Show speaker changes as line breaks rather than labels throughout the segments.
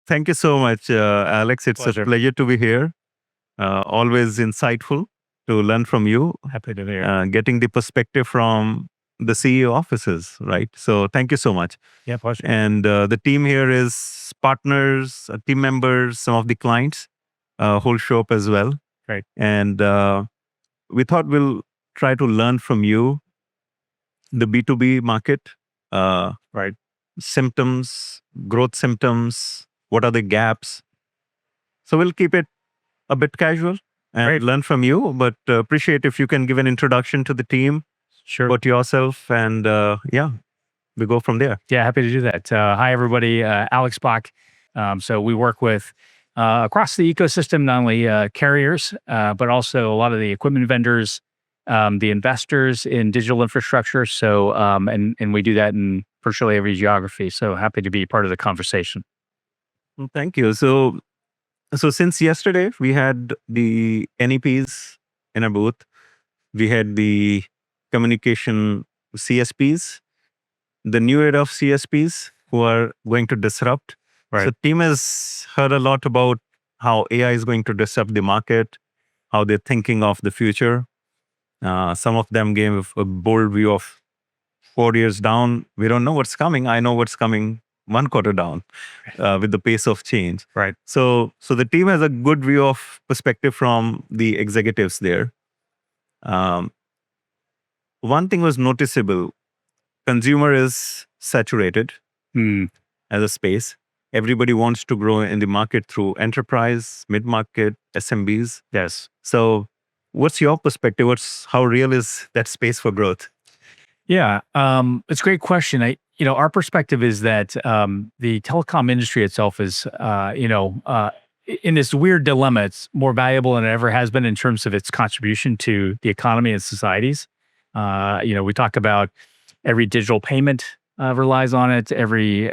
Thank you so much, Alex. It's
Pleasure.
a pleasure to be here. Always insightful to learn from you,
Happy to be here.
getting the perspective from the CEO offices, right? So thank you so much.
Yeah, pleasure.
And the team here is partners, team members, some of the clients who'll show up as well.
Great.
And we thought we'll try to learn from you the B2B market,
Right.
symptoms, growth symptoms, what are the gaps. So we'll keep it a bit casual and
Great.
learn from you, but appreciate if you can give an introduction to the team,
Sure.
about yourself, and yeah, we go from there.
Yeah, happy to do that. Hi, everybody. Alex Bhak. So we work with across the ecosystem, not only carriers, but also a lot of the equipment vendors, the investors in digital infrastructure. So, and we do that in virtually every geography. So happy to be part of the conversation.
Well, thank you. So since yesterday, we had the NEPs in our booth. We had the communication CSPs, the new era of CSPs who are going to disrupt.
Right.
So team has heard a lot about how AI is going to disrupt the market, how they're thinking of the future. Some of them gave a bold view of 4 years down. We don't know what's coming. I know what's coming 1 quarter down with the pace of change.
Right.
So the team has a good view of perspective from the executives there. One thing was noticeable: consumer is saturated as a space. Everybody wants to grow in the market through enterprise, mid-market, SMBs.
Yes.
So what's your perspective? How real is that space for growth?
Yeah, it's a great question. Our perspective is that the telecom industry itself is, in this weird dilemma. It's more valuable than it ever has been in terms of its contribution to the economy and societies. We talk about every digital payment relies on it, every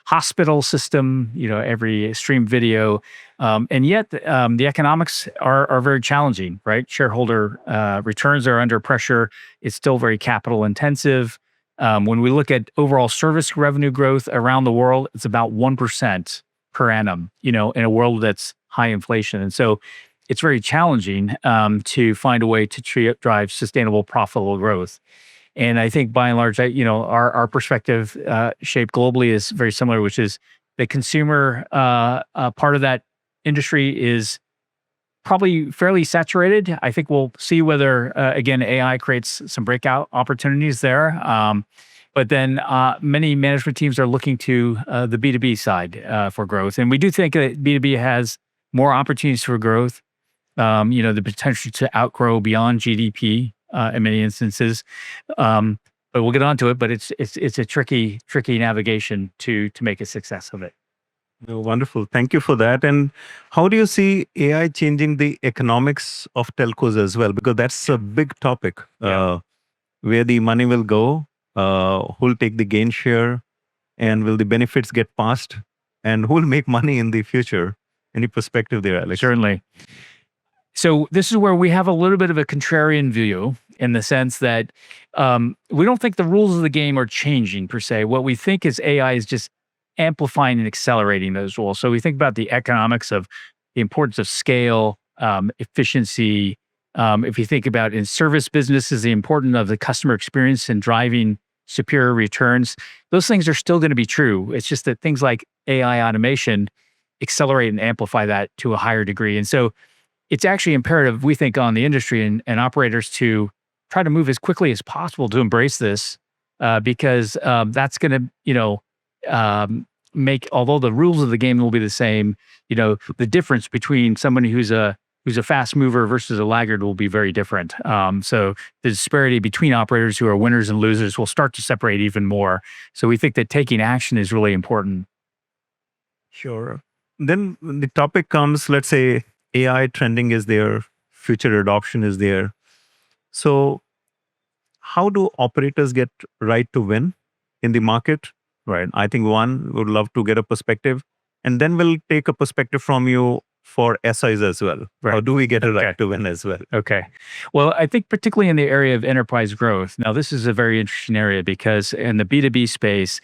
hospital system, every stream video. And yet the economics are very challenging, right? Shareholder returns are under pressure. It's still very capital intensive. When we look at overall service revenue growth around the world, it's about 1% per annum, in a world that's high inflation. And so it's very challenging to find a way to drive sustainable, profitable growth. And I think by and large, our perspective shaped globally is very similar, which is the consumer part of that industry is probably fairly saturated. I think we'll see whether, again, AI creates some breakout opportunities there. But then many management teams are looking to the B2B side for growth. And we do think that B2B has more opportunities for growth, the potential to outgrow beyond GDP in many instances. But we'll get onto it. But it's a tricky navigation to make a success of it.
Oh, wonderful. Thank you for that. And how do you see AI changing the economics of telcos as well? Because that's a big topic. Where the money will go, who'll take the gain share, and will the benefits get passed, and who'll make money in the future? Any perspective there, Alex?
Certainly. So this is where we have a little bit of a contrarian view in the sense that we don't think the rules of the game are changing per se. What we think is AI is just amplifying and accelerating those rules. So we think about the economics of the importance of scale, efficiency. If you think about in service businesses, the importance of the customer experience and driving superior returns, those things are still going to be true. It's just that things like AI automation accelerate and amplify that to a higher degree. And so it's actually imperative, we think, on the industry and operators to try to move as quickly as possible to embrace this, because that's going to, make, although the rules of the game will be the same, the difference between somebody who's a fast mover versus a laggard will be very different. So the disparity between operators who are winners and losers will start to separate even more. So we think that taking action is really important.
Sure. Then when the topic comes, let's say AI trending is there, future adoption is there. So how do operators get right to win in the market? Right. I think one would love to get a perspective, and then we'll take a perspective from you for SIs as well.
Right.
How do we get a right to win as well?
Okay. Well, I think particularly in the area of enterprise growth, now this is a very interesting area because in the B2B space,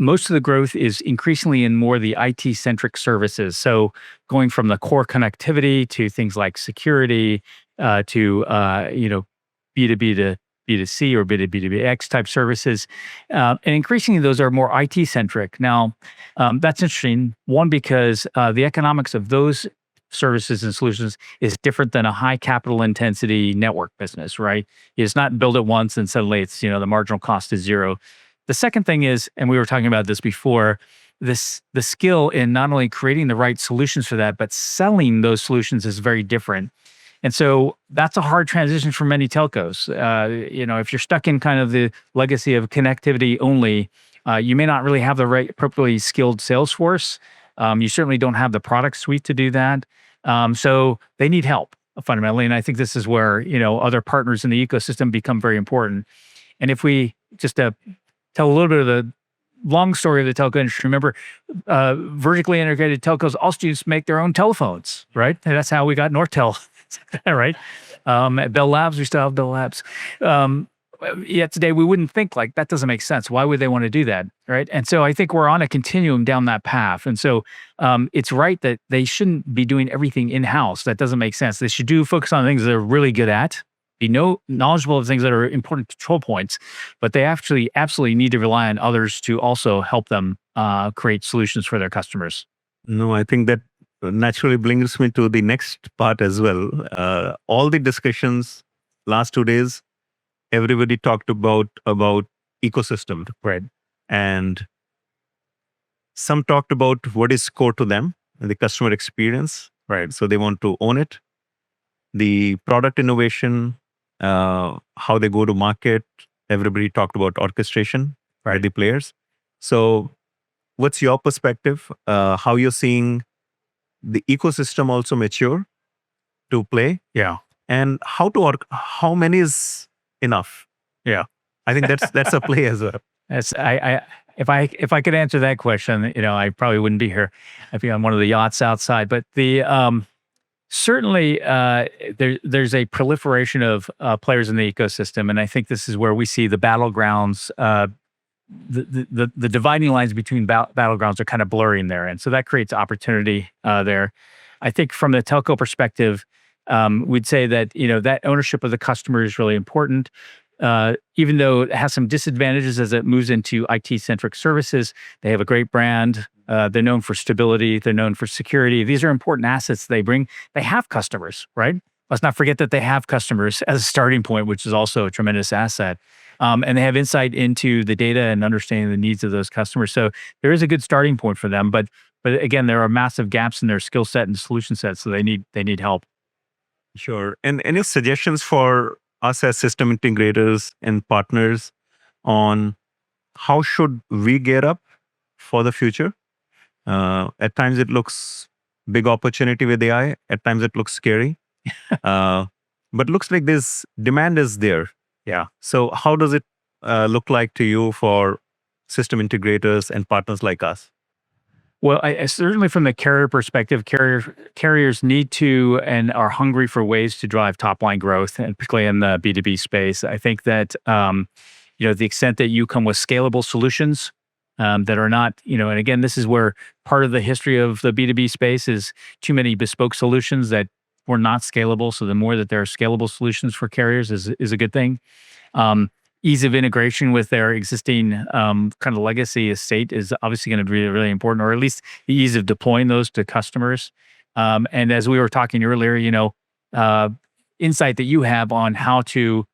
most of the growth is increasingly in more the IT-centric services. So going from the core connectivity to things like security, to B2B to B2C or B2B to BX type services. And increasingly, those are more IT centric. Now, that's interesting. One, because the economics of those services and solutions is different than a high capital intensity network business, right? It's not build it once and suddenly it's, the marginal cost is zero. The second thing is, and we were talking about this before, the skill in not only creating the right solutions for that, but selling those solutions is very different. And so that's a hard transition for many telcos. If you're stuck in kind of the legacy of connectivity only, you may not really have the right, appropriately skilled sales force. You certainly don't have the product suite to do that. So they need help fundamentally. And I think this is where, other partners in the ecosystem become very important. And if we just tell a little bit of the long story of the telco industry, remember, vertically integrated telcos also used to make their own telephones, right? And that's how we got Nortel. Right. At Bell Labs, we still have Bell Labs. Yet today, we wouldn't think like that doesn't make sense. Why would they want to do that? Right. And so I think we're on a continuum down that path. And so it's right that they shouldn't be doing everything in-house. That doesn't make sense. They should focus on things they're really good at, be knowledgeable of things that are important control points, but they actually absolutely need to rely on others to also help them create solutions for their customers.
No, I think that naturally brings me to the next part as well. All the discussions last 2 days, everybody talked about ecosystem,
Right.
and some talked about what is core to them, the customer experience.
Right.
So they want to own it, the product innovation, how they go to market. Everybody talked about orchestration by the players. So, what's your perspective? How you're seeing the ecosystem also mature to play,
Yeah.
and how many is enough?
Yeah.
I think that's a play as well.
That's if I could answer that question, I probably wouldn't be here. I'd be on one of the yachts outside. But the certainly there's a proliferation of players in the ecosystem, and I think this is where we see the battlegrounds. The dividing lines between battlegrounds are kind of blurring there, and so that creates opportunity there. I think from the telco perspective, we'd say that that ownership of the customer is really important. Even though it has some disadvantages as it moves into IT-centric services, they have a great brand. They're known for stability. They're known for security. These are important assets they bring. They have customers, right? Let's not forget that they have customers as a starting point, which is also a tremendous asset. And they have insight into the data and understanding the needs of those customers. So there is a good starting point for them. But again, there are massive gaps in their skill set and solution set. So they need help.
Sure. And any suggestions for us as system integrators and partners on how should we gear up for the future? At times it looks big opportunity with AI. At times it looks scary. But looks like this demand is there.
Yeah.
So how does it look like to you for system integrators and partners like us?
Well, I certainly from the carrier perspective, carriers need to and are hungry for ways to drive top line growth, and particularly in the B2B space. I think that the extent that you come with scalable solutions that are not, and again, this is where part of the history of the B2B space is too many bespoke solutions that were not scalable. So the more that there are scalable solutions for carriers is a good thing. Ease of integration with their existing kind of legacy estate is obviously going to be really important, or at least the ease of deploying those to customers. And as we were talking earlier, insight that you have on how to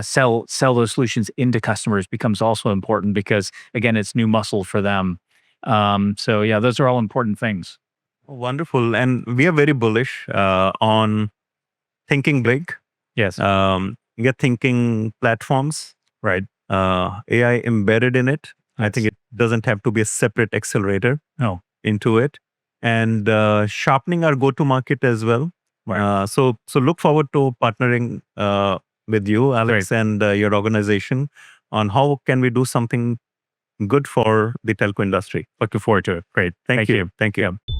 sell those solutions into customers becomes also important because, again, it's new muscle for them. So yeah, those are all important things.
Wonderful. And we are very bullish on thinking big.
Yes.
Get thinking platforms.
Right.
AI embedded in it.
Yes.
I think it doesn't have to be a separate accelerator into it. And sharpening our go-to-market as well.
Right.
So look forward to partnering with you, Alex, and your organization on how can we do something good for the telco industry.
Looking forward to it. Great.
Thank you. Thank you.
Yeah.